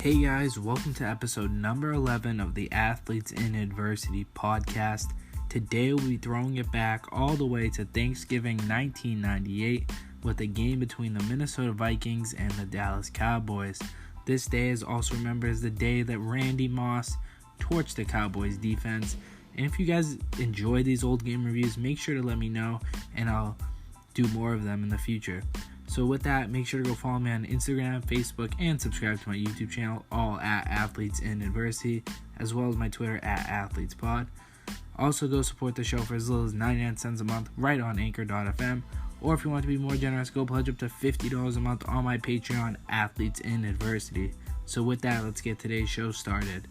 Hey guys, welcome to episode number 11 of the Athletes in Adversity podcast. Today we'll be throwing it back all the way to Thanksgiving 1998 with a game between the Minnesota Vikings and the Dallas Cowboys. This day is also remembered as the day that Randy Moss torched the Cowboys defense. And if you guys enjoy these old game reviews, make sure to let me know and I'll do more of them in the future. So with that, make sure to go follow me on Instagram, Facebook, and subscribe to my YouTube channel, all at AthletesInAdversity, as well as my Twitter at AthletesPod. Also, go support the show for as little as 99 cents a month right on Anchor.fm. Or if you want to be more generous, go pledge up to $50 a month on my Patreon, Athletes in Adversity. So with that, let's get today's show started.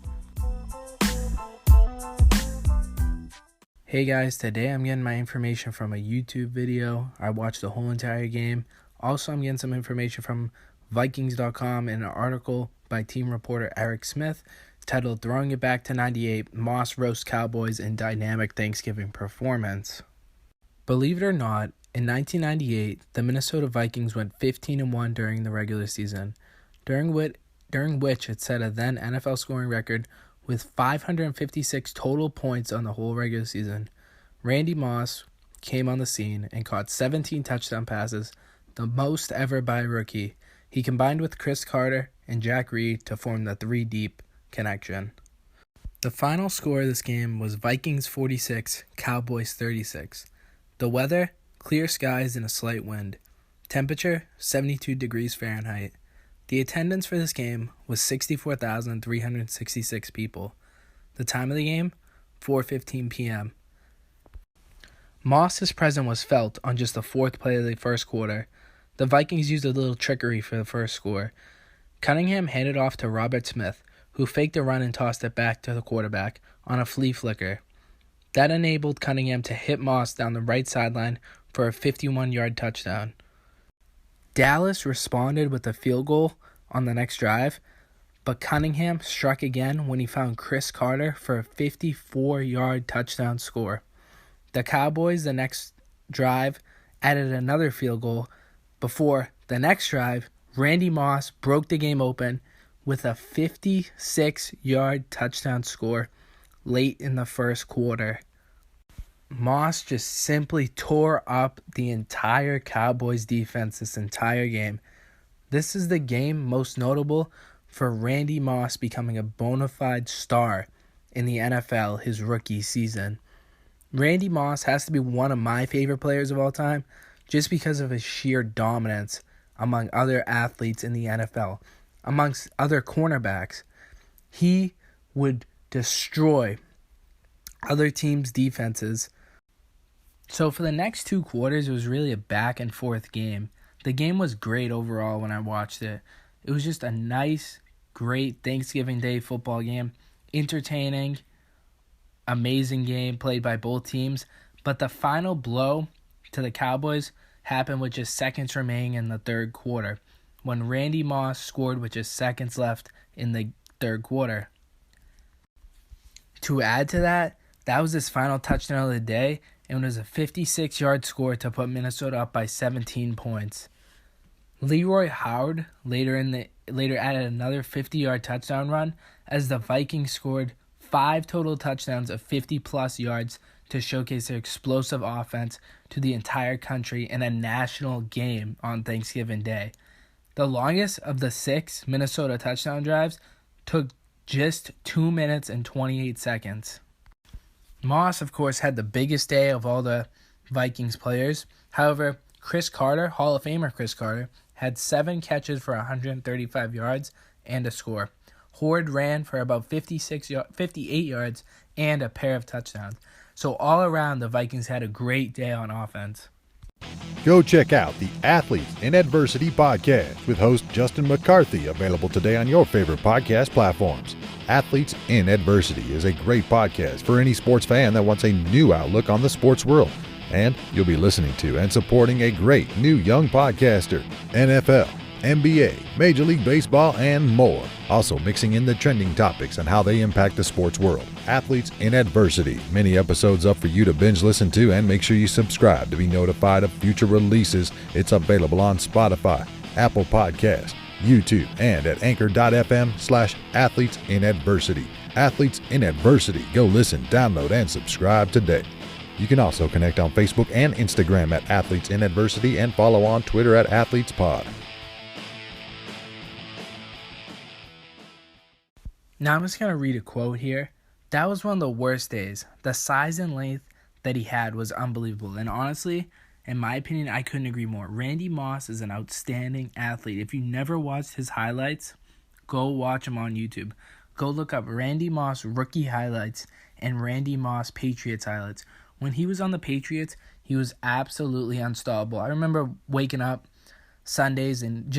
Hey guys, today I'm getting my information from a YouTube video. I watched the whole entire game. Also, I'm getting some information from Vikings.com in an article by team reporter Eric Smith titled Throwing It Back to 98, Moss Roast Cowboys in Dynamic Thanksgiving Performance. Believe it or not, in 1998, the Minnesota Vikings went 15-1 during the regular season, during which it set a then NFL scoring record with 556 total points on the whole regular season. Randy Moss came on the scene and caught 17 touchdown passes, the most ever by a rookie. He combined with Cris Carter and Jack Reed to form the three deep connection. The final score of this game was Vikings 46, Cowboys 36. The weather, clear skies and a slight wind. Temperature, 72 degrees Fahrenheit. The attendance for this game was 64,366 people. The time of the game, 4:15 p.m. Moss's presence was felt on just the fourth play of the first quarter. The Vikings used a little trickery for the first score. Cunningham handed off to Robert Smith, who faked a run and tossed it back to the quarterback on a flea flicker. That enabled Cunningham to hit Moss down the right sideline for a 51-yard touchdown. Dallas responded with a field goal on the next drive, but Cunningham struck again when he found Cris Carter for a 54-yard touchdown score. The Cowboys, the next drive, added another field goal. Before the next drive, Randy Moss broke the game open with a 56-yard touchdown score late in the first quarter. Moss just simply tore up the entire Cowboys defense this entire game. This is the game most notable for Randy Moss becoming a bona fide star in the NFL his rookie season. Randy Moss has to be one of my favorite players of all time just because of his sheer dominance among other athletes in the NFL, amongst other cornerbacks. He would destroy other teams' defenses. So for the next two quarters, it was really a back and forth game. The game was great overall when I watched it. It was just a nice, great Thanksgiving Day football game. Entertaining, amazing game played by both teams. But the final blow to the Cowboys happened with just seconds remaining in the third quarter, when Randy Moss scored with just seconds left in the third quarter. To add to that, that was his final touchdown of the day, and it was a 56-yard score to put Minnesota up by 17 points. Leroy Howard later added another 50-yard touchdown run as the Vikings scored 5 total touchdowns of 50-plus yards to showcase their explosive offense to the entire country in a national game on Thanksgiving Day. The longest of the 6 Minnesota touchdown drives took just 2 minutes and 28 seconds. Moss, of course, had the biggest day of all the Vikings players. However, Cris Carter, Hall of Famer Cris Carter, had 7 catches for 135 yards and a score. Horde ran for about 58 yards and a pair of touchdowns. So all around, the Vikings had a great day on offense. Go check out the Athletes in Adversity podcast with host Justin McCarthy, available today on your favorite podcast platforms. Athletes in Adversity is a great podcast for any sports fan that wants a new outlook on the sports world. And you'll be listening to and supporting a great new young podcaster, NFL, NBA, Major League Baseball, and more. Also mixing in the trending topics and how they impact the sports world. Athletes in Adversity. Many episodes up for you to binge listen to, and make sure you subscribe to be notified of future releases. It's available on Spotify, Apple Podcasts, YouTube, and at anchor.fm/AthletesInAdversity. Athletes in Adversity. Go listen, download, and subscribe today. You can also connect on Facebook and Instagram at Athletes in Adversity and follow on Twitter at AthletesPod. Now I'm just going to read a quote here. That was one of the worst days. The size and length that he had was unbelievable. And honestly, in my opinion, I couldn't agree more. Randy Moss is an outstanding athlete. If you never watched his highlights, go watch him on YouTube. Go look up Randy Moss rookie highlights and Randy Moss Patriots highlights. When he was on the Patriots, he was absolutely unstoppable. I remember waking up Sundays and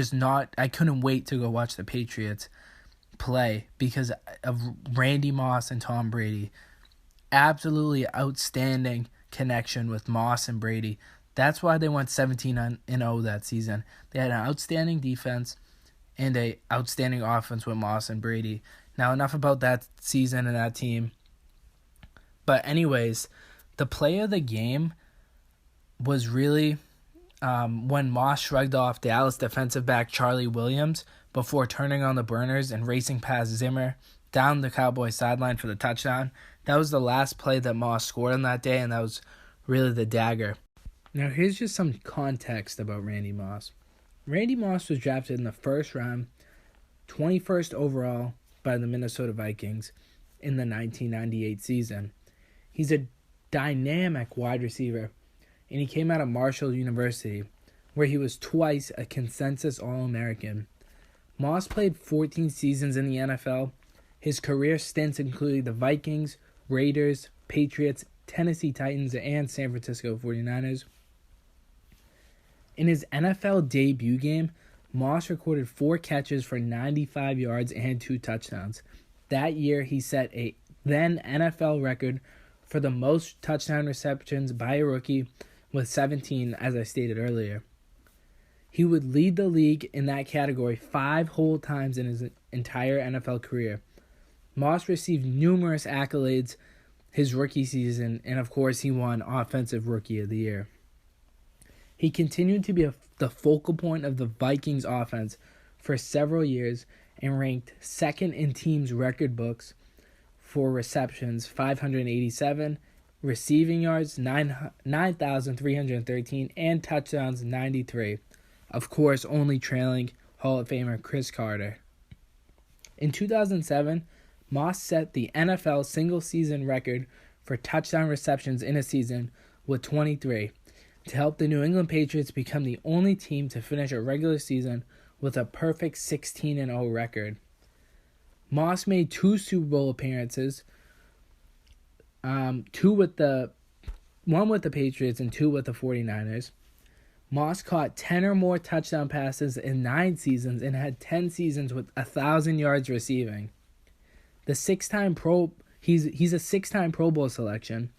I couldn't wait to go watch the Patriots play because of Randy Moss and Tom Brady. Absolutely outstanding connection with Moss and Brady. That's why they went 17-0 that season. They had an outstanding defense and an outstanding offense with Moss and Brady. Now, enough about that season and that team. But anyways, the play of the game was really when Moss shrugged off Dallas defensive back Charlie Williams before turning on the burners and racing past Zimmer down the Cowboys sideline for the touchdown. That was the last play that Moss scored on that day, and that was really the dagger. Now, here's just some context about Randy Moss. Randy Moss was drafted in the first round, 21st overall, by the Minnesota Vikings in the 1998 season. He's a dynamic wide receiver, and he came out of Marshall University, where he was twice a consensus All-American. Moss played 14 seasons in the NFL. His career stints included the Vikings, Raiders, Patriots, Tennessee Titans, and San Francisco 49ers. In his NFL debut game, Moss recorded 4 catches for 95 yards and 2 touchdowns. That year, he set a then NFL record for the most touchdown receptions by a rookie with 17, as I stated earlier. He would lead the league in that category 5 whole times in his entire NFL career. Moss received numerous accolades his rookie season, and of course, he won Offensive Rookie of the Year. He continued to be the focal point of the Vikings offense for several years and ranked second in teams' record books for receptions, 587, receiving yards, 9,313, and touchdowns, 93. Of course, only trailing Hall of Famer Chris Carter. In 2007, Moss set the NFL single-season record for touchdown receptions in a season with 23 to help the New England Patriots become the only team to finish a regular season with a perfect 16-0 record. Moss made 2 Super Bowl appearances, one with the Patriots and 2 with the 49ers. Moss caught 10 or more touchdown passes in 9 seasons and had 10 seasons with 1,000 yards receiving. He's a 6-time Pro Bowl selection.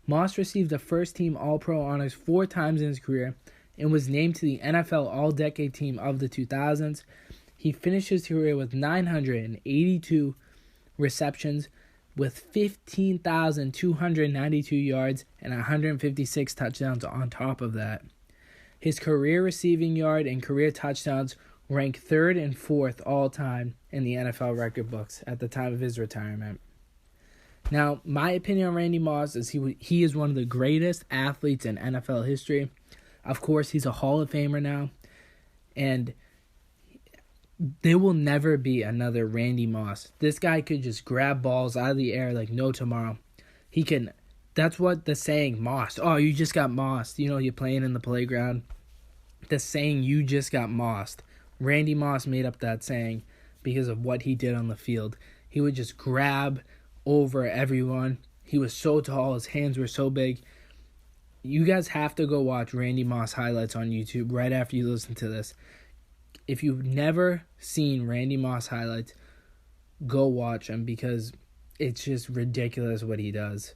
Moss received the first-team All-Pro honors 4 times in his career and was named to the NFL All-Decade Team of the 2000s. He finished his career with 982 receptions with 15,292 yards and 156 touchdowns on top of that. His career receiving yard and career touchdowns rank 3rd and 4th all-time in the NFL record books at the time of his retirement. Now, my opinion on Randy Moss is he is one of the greatest athletes in NFL history. Of course, he's a Hall of Famer now, and there will never be another Randy Moss. This guy could just grab balls out of the air like no tomorrow. That's what the saying, Moss. Oh, you just got mossed. You know, you're playing in the playground. The saying, you just got mossed. Randy Moss made up that saying because of what he did on the field. He would just grab over everyone. He was so tall. His hands were so big. You guys have to go watch Randy Moss highlights on YouTube right after you listen to this. If you've never seen Randy Moss highlights, go watch them because it's just ridiculous what he does.